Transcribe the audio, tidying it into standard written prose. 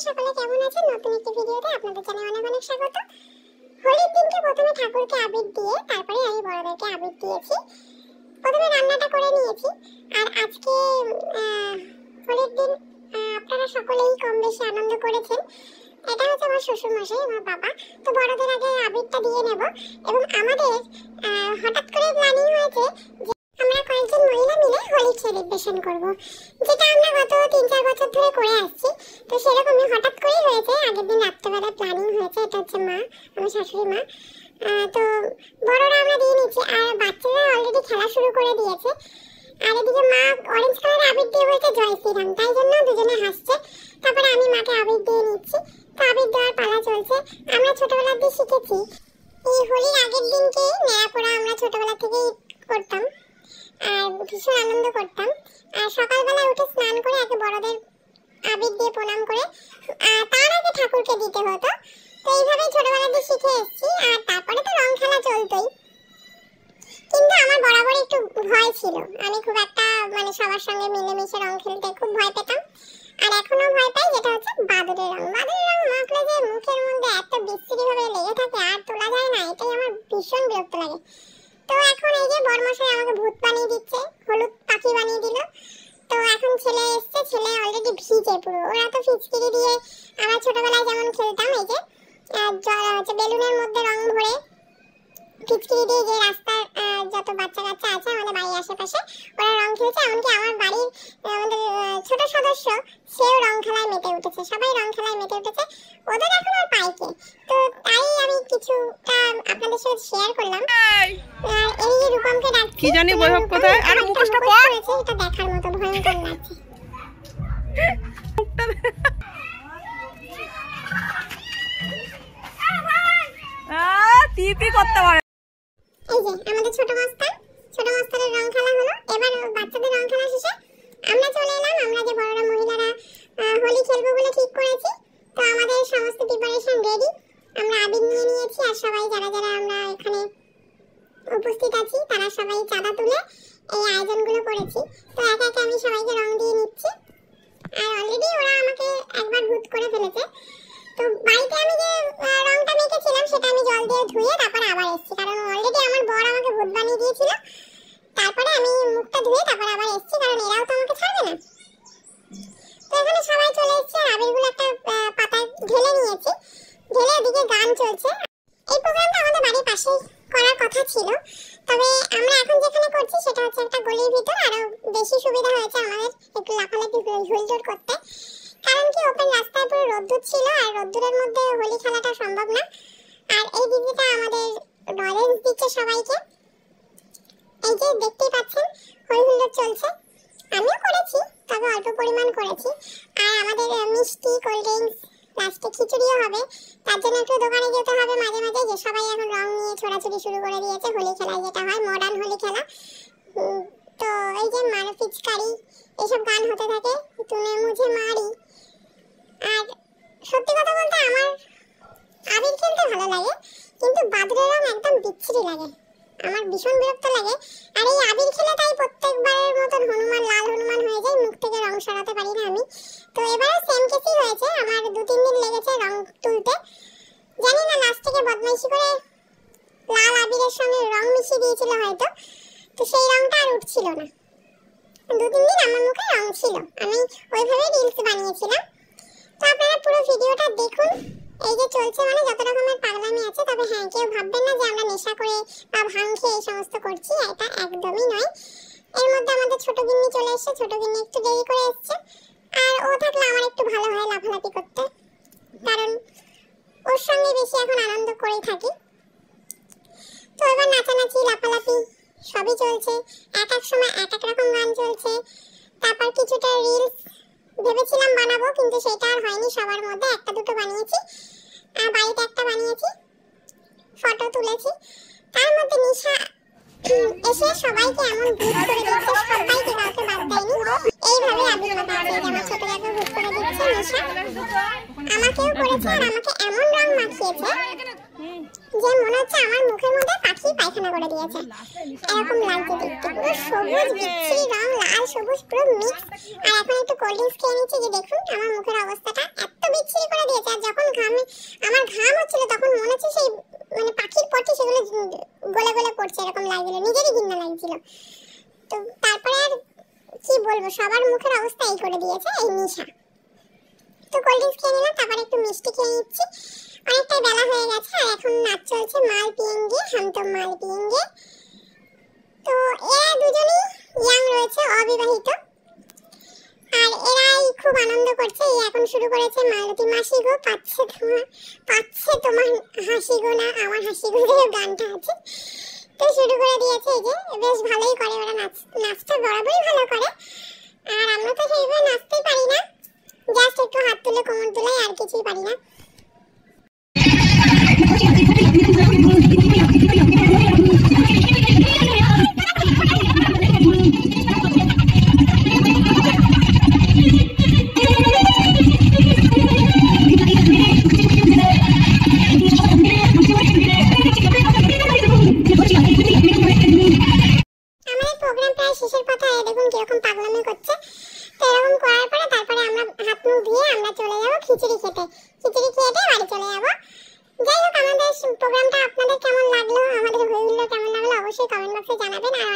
সকলে কেমন আছেন? নতুন একটি ভিডিওতে আপনাদের জানাই অনেক অনেক স্বাগত। হোলির দিনকে প্রথমে ঠাকুরকে আবির দিয়ে তারপরে আমি বড়দেরকে আবির দিয়েছি। প্রথমে রান্নাটা করে নিয়েছি। আর আজকে হোলির দিন আপনারা সকলেই কম বেশি আনন্দ করেছেন। এটা হচ্ছে আমার শ্বশুর মশাই, আমার বাবা। তো বড়দের আগে আবিরটা দিয়ে নেব। এবং আমাদের হঠাৎ করে প্ল্যানিং হয়েছে যে আমরা কয়েকজন মহিলা মিলে হোলি সেলিব্রেশন করব, যেটা আমরা গত 3-4 বছর ধরে করে আসছি। তো সেরকমই হঠাৎ করেই হয়েছে। আগের দিন রাত্রেবেলা প্ল্যানিং হয়েছে। এটা হচ্ছে মা, আমার শাশুড়ি মা। তো বড়রা আমরা দিয়ে নিচ্ছি, আর বাচ্চারা অলরেডি খেলা শুরু করে দিয়েছে। আর এদিকে মা অরেঞ্জ কালার আবির দিয়ে বলছে জয় শ্রীরাম, তাই জন্য দুজনে হাসছে। তারপরে আমি মাকে আবির দিয়ে নিচ্ছি। তো আবির দেওয়ার পালা চলছে। আমরা ছোটবেলা দিয়ে শিখেছি এই হোলির আগের দিনকে নেড়া পড়া আমরা ছোটবেলা থেকেই করতাম আর ভীষণ আনন্দ করতাম। আর সকালবেলা উঠে স্নান করে আগে বড়দের আবির দিয়ে প্রণাম করে তার আগে ঠাকুরকে দিতে হতো। তো এইভাবেই ছোটবেলা দিয়ে শিখে এসেছি। আর তারপরে তো রং খেলা চলতোই, কিন্তু আমার বরাবর একটু ভয় ছিল। আমি খুব একটা সবার সঙ্গে মিলেমিশে রং খেলতে খুব ভয় পেতাম। আর এখনো ভয় পাই, যেটা হচ্ছে বাদুড়ের রং। বাদুড়ের রং মাখলে যে মুখের মধ্যে এত বিশ্রীভাবে লেগে থাকে আর তোলা যায় না, এটাই আমার ভীষণ বিরক্ত লাগে। তো এখন এই যে বড়মশাই আমাকে ভূত বানিয়ে দিচ্ছে, হলুদ পাখি বানিয়ে দিল। তো এখন ছেলে এসছে, ছেলে অলরেডি ভিজে পুরো। ওরা তো ফিচকিরি দিয়ে আমরা ছোটবেলায় যেমন খেলতাম, এই যে বেলুনের মধ্যে রং ভরে ফিচকিরি দিয়ে, যে রাস্তার যত বাচ্চা কাচ্চা আছে আমাদের বাড়ির আশেপাশে, ওরা রং খেলছে। এমনকি আমার বাড়ির আমাদের ছোট সদস্য, সেও রং খেলায় মেতে উঠেছে। সবাই রং খেলায় মেতে উঠেছে। ওদের এখন আর পাইকে। তো তাই আমি কিছুটা আপনাদের সাথে শেয়ার করলাম। আর এই যে রূপমকে ডাকছি, কি জানি বই হোক কোথায়, আরে মুখোশটা পর, এটা দেখার মতো ভয়ঙ্কর লাগছে। টিপি করতে পারে। এই যে আমাদের ছোট মাস্টারের রং খেলা হলো। এবার বাচ্চাদের রং খেলা শেষে আমরা চলে এলাম। আমরা যে বড়রা মহিলারা হোলি খেলবো বলে ঠিক করেছি। তো আমাদের সমস্ত প্রিপারেশন রেডি। আমরা আবির নিয়ে নিয়েছি। আর সবাই যারা যারা আমরা এখানে উপস্থিত আছি তারা সবাই চাঁদা তুলে এই আয়োজনগুলো করেছি। তো একে একে আমি সবাইকে রং দিয়ে নিচ্ছি। আর অলরেডি ওরা আমাকে একবার ভূত করে ফেলেছে। তো বাড়িতে আমি যে রংটা মেখেছিলাম সেটা আমি জল দিয়ে ধুয়ে তারপরে আবার এসেছি, কারণ অলরেডি আমার বর আমাকে ভূত বানিয়ে দিয়েছিল। তারপরে আমি মুখটা ধুয়ে তারপরে আবার এসেছি, কারণ এরাও তো আমাকে ছাড়বে না। তো এখানে সবাই চলে এসেছে। আর আবিরগুলো একটা পাতায় ঢেলে নিয়েছি, ঢেলে ওদিকে গান চলছে। এই প্রোগ্রামটা আমাদের বাড়ির পাশেই করার কথা ছিল, তবে আমরা এখন যেখানে করছি সেটা হচ্ছে একটা গলির ভিতর। আরো বেশি সুবিধা হয়েছে আমাদের একটু লাফালাফি ঝুলঝুল করতে, কারণ কি ওপেন রাস্তায় পুরো রোদ্দুর ছিল, আর রোদ্দুরের মধ্যে হোলি খেলাটা সম্ভব না। আর এই দিদিটা আমাদের নলেজ দিচ্ছে সবাইকে। এই যে দেখতেই পাচ্ছেন হই হুল্লোড় চলছে। আমিও করেছি, তবে অল্প পরিমাণ করেছি। আর আমাদের মিষ্টি, কোল্ড ড্রিঙ্কস, লাস্টে খিচুড়িও হবে। তার জন্য একটু দোকানে যেতে হবে মাঝে মাঝে, যে সবাই এখন রং নিয়ে ছোড়াছুড়ি শুরু করে দিয়েছে। হোলি খেলায় যেটা হয় মডার্ন হোলি খেলা। তো এই যে মারো পিচকারি, এসব গান হতে থাকে, তুনে মুঝে মারি। আর সত্যি কথা বলতে আমার আবির খেলতে ভালো লাগে, কিন্তু বাদুড়ের রং একদম বিচ্ছিরি লাগে, আমার ভীষণ বিরক্ত লাগে। আর এই আবির খেলে তাই প্রত্যেকবারের মতন হনুমান, লাল হনুমান হয়ে যায়, মুখ থেকে রং সরাতে পারি না আমি। তো এবারে সেম কেসই হয়েছে, আমার 2-3 দিন লেগেছে রং তুলতে। জানি না লাস্ট থেকে বদমাইশি করে লাল আবিরের সঙ্গে রং মিশিয়ে দিয়েছিল হয়তো, তো সেই রংটা আর উঠছিল না। 2-3 দিন আমার মুখে রং ছিল, আমি ওইভাবে রিলস বানিয়েছিলাম। তো আপনারা পুরো ভিডিওটা দেখুন। এই যে চলছে যত রকমের পাগলামি আছে। তবে হ্যাঁ, কেউ ভাববেন না যে আমরা নেশা করে বা ভাঙ খেয়ে এই সমস্ত করছি, এটা একদমই নয়। এর মধ্যে আমাদের ছোট গিন্নি চলে এসেছে। ছোট গিন্নি একটু দেরি করে এসেছে, আর ও থাকলে আমার একটু ভালো হয় লাফালাফি করতে, কারণ ওর সঙ্গে বেশি এখন আনন্দ করেই থাকি। তো এবার নাচানাচি, লাফালাফি সবই চলছে। এক এক সময় এক এক রকম গান চলছে। তারপর কিছুটা রিলস ভেবেছিলাম বানাবো, কিন্তু সেটা আর হয়নি। সবার মধ্যে একটা দুটো বানিয়েছি, আর বাড়িতে একটা বানিয়েছি, ফটো তুলেছি। তার মধ্যে নিশা এসে সবাইকে এমন ভূত করে দিচ্ছে, সবাইকে কাউকে বাদ দেয়নি। এইভাবে আবির মাখা আছে, আমার ছোট জায়গায় ভূত করে দিচ্ছে নিশা। আমাকেও করেছে, আর আমাকে এমন রং মাখিয়েছে যে মনে হচ্ছে আমার মুখের মধ্যে পাখি পায়খানা করে দিয়েছে, এরকম লাগছে দেখতে। পুরো সবুজ বিচ্ছিরি রং, লাল সবুজ পুরো মিক্স। আর এখন একটু কোল্ড ড্রিঙ্কস খেয়ে নিচ্ছি, যে দেখুন আমার মুখের অবস্থাটা এত বিচ্ছিরি করে দিয়েছে। আর যখন আমার ঘাম হচ্ছিল তখন মনে হচ্ছে সেই মানে পাখির পটি সেগুলো গলে গলে পড়ছে, এরকম লাগছিল, নিজেরই ঘৃণা লাগছিল। তো তারপরে আর কি বলবো, সবার মুখের অবস্থা এই করে দিয়েছে এই নিশা। তো কোল্ড ড্রিঙ্কস খেয়ে নিলাম, তারপরে একটু মিষ্টি খেয়ে নিচ্ছি। অনেকটাই বেলা হয়ে গেছে আর এখন নাচ চলছে মাল পিয়েঙ্গে হাম তো মাল পিয়েঙ্গে। তো এরা দুজনেই ইয়াং রয়েছে, অবিবাহিত, আর এরাই খুব আনন্দ করছে। এই এখন শুরু করেছে মালতী মাসি গো পাচ্ছে তোমার হাসি গো না আমার হাসি গো, গানটা আছে। তো শুরু করে দিয়েছে, এই যে বেশ ভালোই করে ওরা, নাচটা বরাবরই ভালো করে। আর আমরা তো সেইভাবে নাচতেই পারি না, জাস্ট একটু হাত তুলে কোমর তুলাই, আর কিছুই পারি না। শেষের কথা, দেখুন কিরকম পাগলামি করছে। তো এরকম করার পরে তারপরে আমরা হাত মুখ ধুয়ে আমরা চলে যাবো খিচুড়ি খেতে। খিচুড়ি খেয়ে বাড়ি চলে যাবো। যাই হোক, আমাদের প্রোগ্রামটা আপনাদের কেমন লাগলো, আমাদের হইহুল্লোড় কেমন লাগলো অবশ্যই কমেন্ট বক্সে জানাবেন। আর